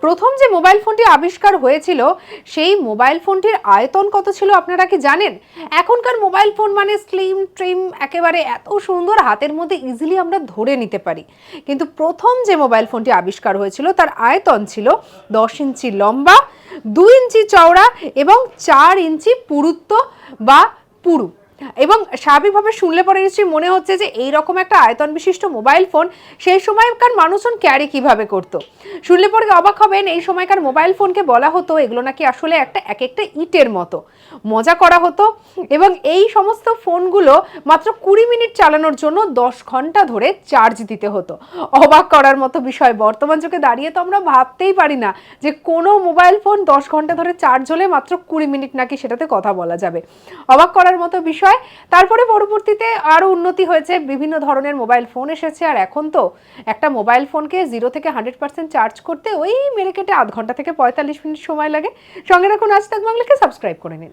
প্রথম যে মোবাইল ফোনটি আবিষ্কার হয়েছিল সেই মোবাইল ফোনটির আয়তন কত ছিল আপনারা কি জানেন? এখনকার মোবাইল ফোন মানে স্লিম ট্রিম, একেবারে এত সুন্দর, হাতের মধ্যে ইজিলি আমরা ধরে নিতে পারি। কিন্তু প্রথম যে মোবাইল ফোনটি আবিষ্কার হয়েছিল তার আয়তন ছিল 10 ইঞ্চি লম্বা, 2 ইঞ্চি চওড়া এবং 4 ইঞ্চি পুরুত্ব বা পুরু। এবং স্বাভাবিকভাবে শুনলে পরে নিশ্চয়ই মনে হচ্ছে যে এইরকম একটা আয়তন বিশিষ্ট মোবাইল ফোন সেই সময়কার মানুষজন ক্যারি কিভাবে করত। শুনলে পরে অবাক হবেন, এই সময়কার মোবাইল ফোনকে বলা হতো এগুলো নাকি আসলে এক একটা ইটের মতো, মজা করা হতো। এবং এই সমস্ত ফোনগুলো মাত্র 20 মিনিট চালানোর জন্য 10 ঘন্টা ধরে চার্জ দিতে হতো। অবাক করার মতো বিষয়, বর্তমান যুগে দাঁড়িয়ে তো আমরা ভাবতেই পারি না যে কোনো মোবাইল ফোন 10 ঘন্টা ধরে চার্জ হলে মাত্র 20 মিনিট নাকি সেটাতে কথা বলা যাবে। অবাক করার মতো বিষয়। তারপরে পরবর্তীতে আরো উন্নতি হয়েছে, বিভিন্ন ধরনের মোবাইল ফোন এসেছে, আর এখন তো একটা মোবাইল ফোনকে 0 থেকে 100% চার্জ করতে ওই মেরে কেটে আধ ঘন্টা থেকে 45 মিনিট সময় লাগে। সঙ্গে রাখুন আজ তাক বাংলাকে, সাবস্ক্রাইব করে নিন।